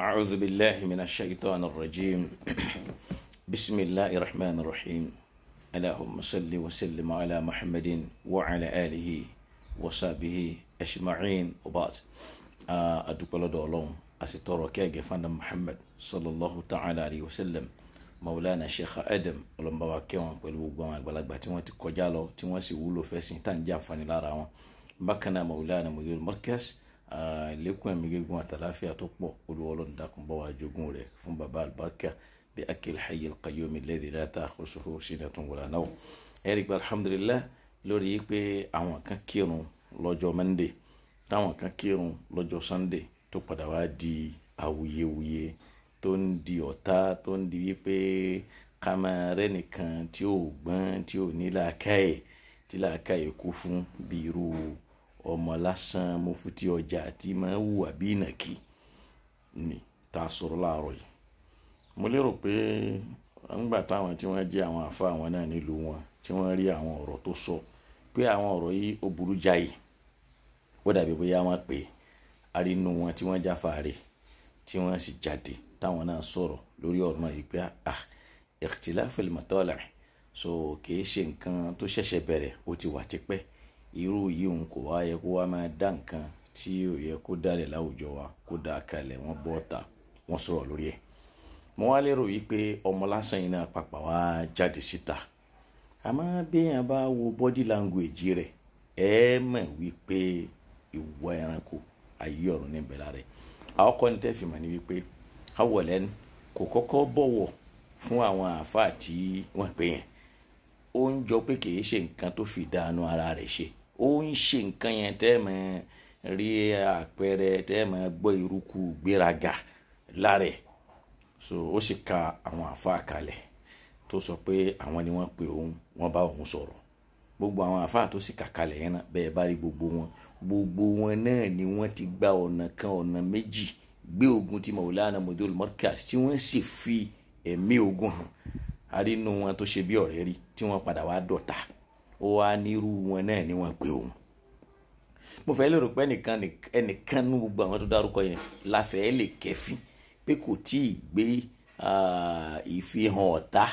أعوذ بالله من الشيطان الرجيم بسم الله الرحمن الرحيم اللهم صل وسلم على محمد وعلى آله وصحبه أجمعين وبعد أدوكلا دولون أسيطورو كيغي فانا محمد صلى الله تعالى عليه وسلم مولانا شيخ آدم ولما واكيوان pẹ̀lú gbogbo àgbàlagbà tí wọ́n ti kọjá lọ tí wọ́n sì wúlò fẹ́sìn tá ń jà fani lára wọn bákan náà مولانا مدير المركز lẹ́kùn ẹ̀mí gígùn àtàláfíà tó pọ̀ olúwọlọ́n dákun bá wa jogún rẹ̀ fún bàbá albarka bí akil hayy al-qayyum alladhi la ta'khusuhu sinatun wala nawm. ẹ̀rí pé alhamdulillah lórí pé àwọn kan kírun lọ́jọ́ monday táwọn kan kírun lọ́jọ́ sunday tó padà wá di awuyewuye tó ń di ọ̀tá tó ń di wípé kámẹ́rẹ́ nìkan tí ò gbọ́n tí ò ní làákàyè tí làákàyè kú fún bí irú ọmọ lásán Mufti ọjà tí máa wù àbí ìnàkí ni tá a sọ̀rọ̀ láàárọ̀ yìí. mo lérò pé ńgbà táwọn tí wọ́n jẹ́ àwọn àfa àwọn náà nílùú wọn tí wọ́n rí àwọn ọ̀rọ̀ tó sọ pé àwọn ọ̀rọ̀ yìí ó burú jáì ó dàbí bóyá wọ́n pè arínú wọn tí wọ́n jáfàárẹ̀ tí wọ́n sì jáde táwọn náà sọ̀rọ̀ lórí ọ̀rọ̀ náà yìí pé ikhtilafil matali' so kìí ṣe nǹkan tó ṣẹ̀ṣẹ̀ bẹ̀rẹ̀ ó ti wà tipẹ́ irú yìí ń kò wá yẹ kó wá máa dá nǹkan tí ò yẹ kó dálẹ̀ láwùjọ wa kó dá kalẹ̀ wọ́n bọ́ ọ̀tá wọ́n sọ̀rọ̀ lórí ẹ̀. mo wá lérò yìí pé ọmọ lásán yìí náà pàpà wá jáde síta àmọ́ bí èèyàn bá wo body language rẹ̀ ẹ mọ̀ wípé ìwà ẹranko ayé ọ̀run níbẹ̀ lára rẹ̀. àwọn kọ́ni tẹ́ fi mọ̀ ní wípé awọ̀lẹ́nu kò kọ́kọ́ bọ̀wọ̀ fún àwọn àáfàá tí wọ́n pè yẹn ó ń jọ pé kì í ṣe nǹkan tó fi dànù ara rẹ̀ ṣe ó ń ṣe nǹkan yẹn tẹ́ mọ̀ rí àpẹẹrẹ tẹ́ mọ̀ gbọ́ ìrúkú gbéraga lára ẹ̀ so ó sì ka àwọn àáfàá kalẹ̀ tó sọ pé àwọn ni wọ́n pe òun wọ́n bá òun sọ̀rọ̀ gbogbo àwọn àáfàá tó sì kà kalẹ̀ yẹn náà bẹ́ẹ̀ bá rí gbogbo wọn náà ni wọ́n ti gba ọ̀nà kan ọ̀nà méjì gbé ogun ti Maulana Mudirul Markaz tí wọ́n sì fi ẹ̀mí ogun hàn arínú wọn tó ṣe bí ọ̀rẹ́ rí tí wọ́n padà wá dọ̀tá ó wá nírú wọn náà ni wọ́n pe òun. mo fẹ́ lérò pé ẹnìkan ní gbogbo àwọn tó dárúkọ yẹn láfẹ́ lè kẹ́fín pé kò tí ì gbé ìfihàn ọ̀tá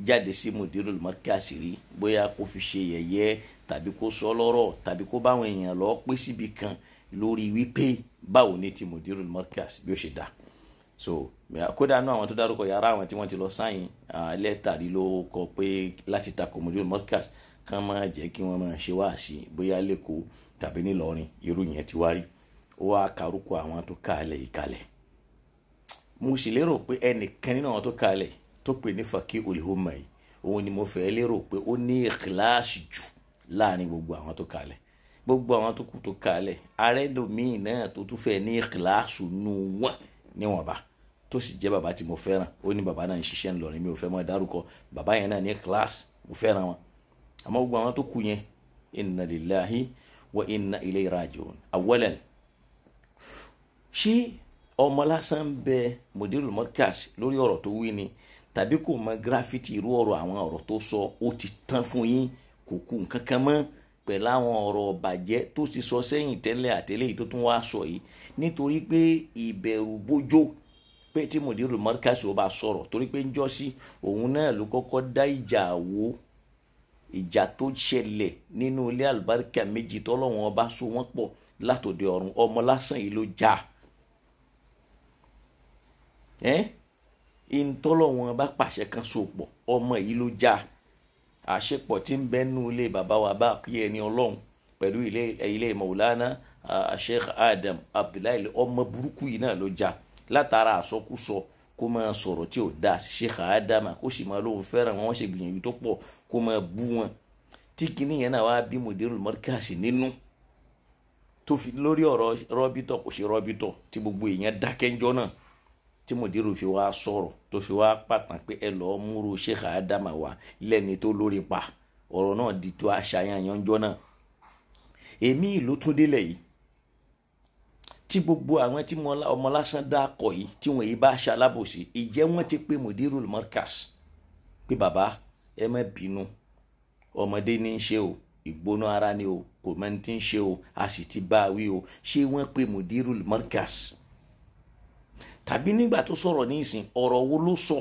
jáde sí Mudirul Markaz rí bóyá kó fi ṣe yẹ̀yẹ́ tàbí kó sọ lọ́rọ̀ tàbí kó báwọn èèyàn lọ pé síbi kan lórí wípé báwo ni ti Mudirul Markaz bí ó ṣe dá. so kódà náà àwọn tó dárúkọ yàrá àwọn tí wọ́n ti lọ sáyìn lẹ́tàrí ló kọ pé láti takò Mudirul Markaz kán máa jẹ́ kí wọ́n máa ṣe wáàsí bóyá lẹ́kọ̀ọ́ tàbí nílọrin irú yẹn ti wárí ó wá kárúkọ àwọn tó kálẹ̀ ìkálẹ̀. mo sì lérò pé ẹnìkan nínú àwọn tó kálẹ̀ tó pè ní Faqihul Umma yìí òun ni mo fẹ́ lérò pé ó ní ìkìláàsì jù láàrin gbogbo àwọn tó kálẹ̀ gbogbo àwọn tó kù tó kálẹ̀ ààrẹ lòmíì náà tó tún fẹ́ ní ìkìláàsì nù wọ́n níwọ̀nba tó sì jẹ́ bàbá tí mo fẹ́ràn ó ní bàbá náà ń ṣiṣẹ́ ńlọrin mi ò fẹ́ mọ́ dárúkọ bàbá yẹn náà ní kíláàsì mo fẹ́ràn wọn àmọ́ gbogbo àwọn tó kù yẹn inna lillahi wa inna ilayhi raji'un. awwalan ṣé ọmọ lásán ń bẹ Mudirul Markaz lórí ọ̀rọ̀ tó wí ni tàbí kò mọ gíráfìtì irú ọ̀rọ̀ àwọn ọ̀rọ̀ tó sọ ó ti tán fún yín kò kú nǹkan kan mọ́ pẹ̀lú àwọn ọ̀rọ̀ bàjẹ́ tó ti sọ sẹ́yìn tẹ́lẹ̀ àtẹ́lẹ̀ yìí tó tún wá sọ yìí nítorí pé ìbẹ̀rù bójó pé tí Mudirul Markaz ó bá sọ̀rọ̀ torí pé ń jọ́ sí òun náà ló kọ́kọ́ dá ìjà tó ṣẹlẹ̀ nínú ilé àlùbáríkà méjì tọ́lọ́wọ́n ọba so wọ́n pọ̀ látòdì ọ̀run ọmọ lásán yìí ló já ìtọ́lọ́wọ́n ọba pàṣẹ kan so pọ̀ ọmọ yìí ló já àṣepọ̀ tí ń bẹ́nu ilé bàbá wa bá kí ẹni ọlọ́run pẹ̀lú ilé Maulana Sheikh Adam Abdullahi ọmọ burúkú yìí náà ló já látara àsọkúsọ kó máa sọ̀rọ̀ tí ò dáa sí Sheikh Adam kó sì máa lóun fẹ́ràn wọn ṣe gbìyànjú tó pọ̀ kó máa bú wọn tí kinní yẹn náà wá bí Mudirul Markaz nínú tó fi lórí ọ̀rọ̀ rọ́bítọ̀ kò ṣe rọ́bítọ̀ tí gbogbo èèyàn dákẹ́njọ́ náà tí Mudiru fi wá sọ̀rọ̀ tó fi wá pàtàn pé ẹ lọ́ọ́ múrò Sheikh Adam wá lẹ́ni tó lórí pa ọ̀rọ̀ náà di tó aṣàyàn yanjọ́ náà. èmi ìlú tún délẹ̀ yìí tí gbogbo àwọn tí ọmọ lásán dákọ̀ yìí tí wọ́n yìí bá ṣalábòsí ìjẹ́ wọ́n ti pé Mudirul Markaz pé bàbá ẹ má bínú ọmọdé ní í ṣe o ìgbóná ara ni o kò mọ ní ti ń ṣe o a sì ti bá a wí o ṣé wọ́n pé Mudirul Markaz tàbí nígbà tó sọ̀rọ̀ ní ìsìn ọ̀rọ̀ wo ló sọ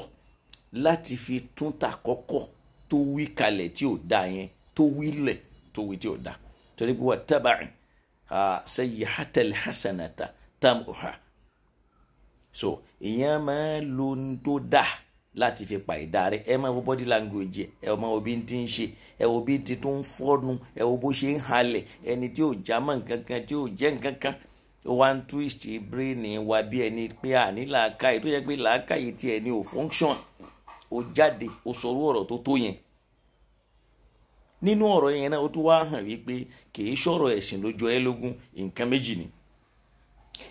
láti fi tún ta kọ́kọ́ tó wí kalẹ̀ tí ò da yẹn tó wí lẹ̀ tó wí tí ò da torí pé wà tábàrin sayyihatal hasanata tamuha. So ìyẹn máa ń lo ohun tó dà láti fi pa ìdá rẹ. Ẹ máa wo body language ẹ máa wo bí n ti ń ṣe, ẹ wo bí ti tó ń fọ́nu, ẹ wo bó ṣe ń halẹ̀, ẹni tí ò já mọ́ nǹkan kan tí ò jẹ́ nǹkan kan ó wá ń twist brain wa bí ẹni pé àní làákàyè tó yẹ pé làákàyè tí ẹni ò function. Ó jáde ó sọ̀rọ̀ ọ̀rọ̀ tó tó yẹn. Nínú ọ̀rọ̀ yẹn náà ó tún wá hàn wípé kì í sọ̀rọ̀ ẹ̀sìn lójú ẹ lógún, nǹkan méjì ni.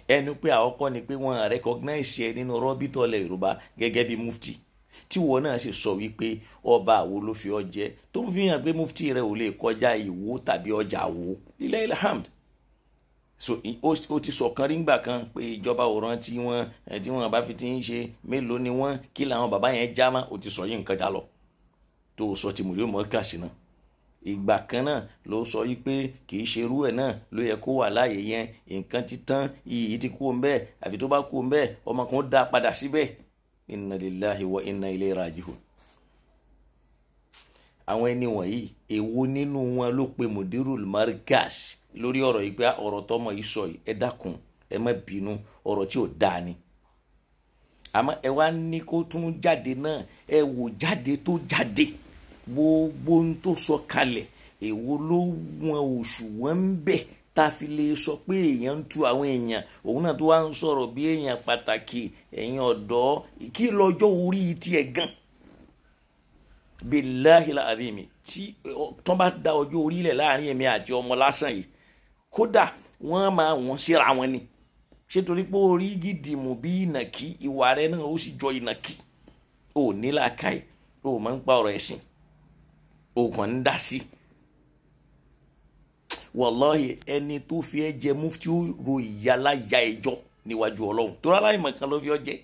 Ẹnu pé àkọ́kọ́ ni pé wọ́n recognize ẹ nínú rọ́bìtọ̀lẹ̀ Yorùbá gẹ́gẹ́ bí mufti tí wọ́n náà sì sọ wípé ọba àwo ló fi ọ jẹ tó ń fi hàn pé mufti rẹ ò lè kọjá Ìwó tàbí ọjà Àwo lillahi alhamd. So ó ti sọ̀kan rí ngbà kan pé ìjọba òran tí wọ́n bá fi ti ń ṣe mélòó ni wọ́n kí làwọn bàbá yẹn já má ó ti sọ yìí nǹkan já lọ tó sọ ti mùlẹ́ mọ́kàsí náà. Ìgbà kan náà ló sọ yìí pé kì í ṣe irú ẹ̀ náà ló yẹ kó wà láàyè yẹn, nǹkan ti tán, iyì ti kú ńbẹ̀, àfi tó bá kú ńbẹ̀ ọmọ kan dá padà síbẹ̀. Inna lillahi wa inna ilayhi raji'un. Àwọn ẹni wọ̀nyí èwo nínú wọn ló pe mudirul markaz lórí ọ̀rọ̀ yìí pé ọ̀rọ̀ tọmọ yìí sọ yìí ẹ dákun ẹ má bínú ọ̀rọ̀ tí ò dáa ni. Àmọ́ ẹ wá ní kó tún jáde náà, ẹ wò jáde tó jáde gbogbo ń tó sọ kalẹ̀ èwo ló wọn òṣùwọ̀n ń bẹ̀ tá a fi lè sọ pé èèyàn ń tu àwọn èèyàn, òun náà tó wá ń sọ̀rọ̀ bí èèyàn pàtàkì, ẹ̀yin ọ̀dọ́ kí lọ́jọ́ orí tiẹ̀ gan. Billahil azimi tí tán bá da ọjọ́ orí lẹ̀ láàrin èmi àti ọmọ lásán yìí kódà wọ́n máa wọ́n síra wọn ni. Ṣé torí pé orí gidi mú bí ìnàkí ìwà rẹ náà ó sì jọ ìnàkí. Ò ní làákàyè, ò máa ń pa ọ̀rọ̀ ẹ̀sìn, ò kàn ń dá sí. Wallahi ẹni tó fi ẹ jẹ mufti ó ro ìyálàyà ẹjọ́ níwájú Ọlọ́run tó rárá ìmọ̀ kan ló fi ọ jẹ.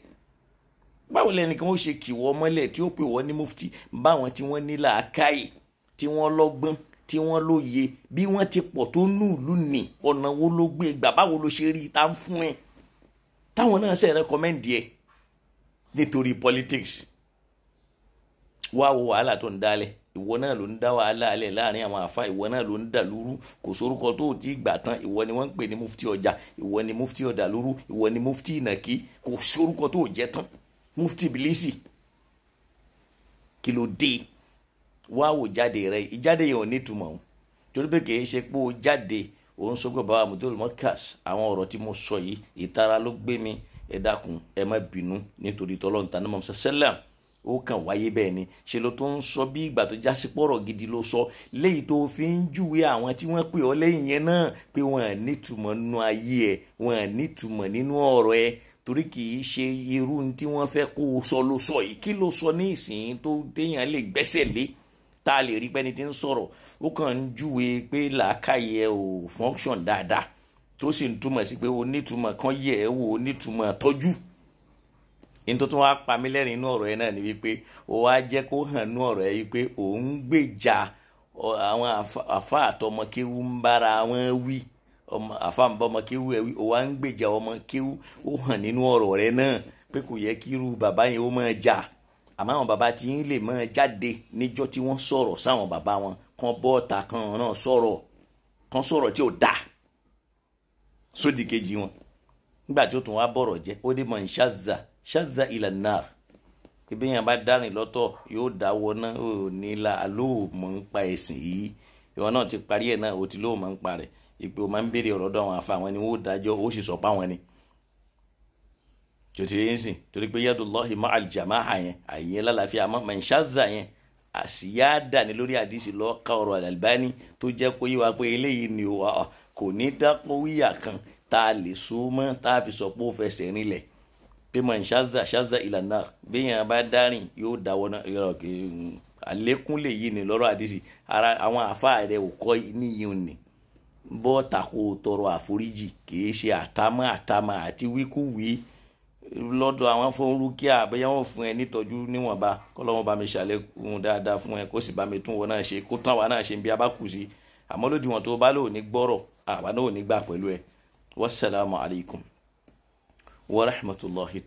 Báwo lẹnìkan ó ṣe kìwọ́ mọ́lẹ̀ tí ó pè wọ́n ní mufti báwọn tí wọ́n ní làákàyè tí wọ́n lọ́gbọ́n tí wọ́n lóye bí wọ́n ti pọ̀ tó nù ìlú ní ọ̀nà wo ló gbé gbà, báwo ló ṣe rí ta ń fún ẹ táwọn náà ṣe rẹ́kọ́mẹ́ǹdì ẹ nítorí politics. Wá wo wàhálà tó ń dálẹ̀, ìwọ náà ló ń dá wàhálà alẹ̀ láàrin àwọn àfa, ìwọ náà ló ń dà lúrú, kò sórúkọ tó ti gbà tán, ìwọ ni wọ́n ń pè ní mufti ọjà, ìwọ ni mufti ọ̀dà lúrú, ìwọ ni mufti ìnàkí, kò sórúkọ tó jẹ́ tán, mufti bilisi. Kí ló dé? Wá wò jáde rẹ, ìjáde yẹn ò ní túmọ̀ o torí pé kì í ṣe pé ó jáde òun sọ pé bàbá mudirul markaz àwọn ọ̀rọ̀ tí mo sọ yìí ìtara ló gbé mi, ẹ dákun ẹ má bínú nítorí tọ́lọ́ntàn náà mọ̀ sẹ́lẹ̀m ó kàn wáyé bẹ́ẹ̀ ni. Ṣe ló tó ń sọ bí ìgbà tó jásí pọ̀rọ̀ gidi ló sọ léyìí tó fi ń júwe àwọn tí wọ́n pè ọ́ lẹ́yìn yẹn náà pé wọ́n à nítumọ̀ nínú ayé ẹ̀, wọ́n à nítumọ̀ nínú ọ̀rọ̀ ẹ̀ torí kì í ṣe irú tí wọ́n fẹ́ kó o sọ ló sọ yìí. Kí ló sọ ní ìsìn tó téèyàn lè gbẹ́sẹ̀ lé tá a lè rí pẹ́ni tí ń sọ̀rọ̀ ó kàn ń júwe pé làákàyè ò function dáadáa tó sì ń túmọ̀ sí pé onítùmọ̀ kan yẹ̀ ẹ́ wò onítùmọ̀ tọ́jú. Ní tó tún wá pa mí lẹ́rìn inú ọ̀rọ̀ yẹn náà ni wípé ó wá jẹ́ kó hàn inú ọ̀rọ̀ yẹn wípé òun gbèjà àwọn àfa àtọmọ kéwú ń bára wọn wí, àfa ń bá ọmọ kéwú ẹ wí, ó wá ń gbèjà ọmọ kéwú. Ó hàn nínú ọ̀rọ̀ rẹ̀ náà pé kò yẹ kí irú bàbá yẹn ó máa jà, àmọ́ àwọn bàbá tí ń lè máa jáde níjọ́ tí wọ́n sọ̀rọ̀ sáwọn bàbá wọn kan bọ́ọ̀ta kan náà sọ̀rọ̀ tí ò dáa sódì kejì wọn nígbà tí ó tún wá bọ̀rọ̀ jẹ́ ó dé mọ̀ ń ṣáza ila nar pé bí yẹn bá dárìn lọ́tọ̀ yóò dáwọ́ náà ò ní la alóòmọ̀ ń pa ẹ̀sìn yìí ìwọ náà ti parí ẹ̀ náà ó ti lóòmọ̀ ń pa rẹ̀ ìpè ó máa ń béèrè ọ̀rọ̀ dọ̀ àwọn àfa àwọn ni wọ́n dájọ́ ó sì sọ pa wọn ni tí ó ti yẹn sìn torí pé yadullahi ma'al jama'a yẹn àyè lálàáfíà àmọ́ man shadza yẹn àṣìyáàdà ní lórí àdìsí lọ́ọ̀ká ọ̀rọ̀ Al-Albani tó jẹ́ kó yé wa pé eléyìí ni kò ní dápọ̀ wíyà kan tá a lè so mọ́ tá a fi sọ pé ó fẹsẹ̀ rinlẹ̀ pé man shadza ila nar bí yẹn bá dárìn yóò dáwọ́ náà àlékún lè yí ni lọ́rọ̀ àdìsí ara àwọn àfáà rẹ̀ ò kọ́ níyìn ni bọ́ tako tọrọ àforíjì kì í ṣe àtàmà àti wíkúwí lọ́dọ̀ àwọn fún rúkìá bẹ́ẹ̀ wọ́n fún ẹ nítọ́jú níwọ̀nba kọ́lọ́wọ́n bá mi ṣàlékún dáadáa fún ẹ kó sì bá mi tún wọn náà ṣe kó tán wa náà ṣe bí a bá kù sí àmọ́ lójú wọn tó bá lò ní gbọ́rọ̀ àwa náà ò ní gbà pẹ̀lú ẹ. Wassalamu alaikum wa rahmatullahi.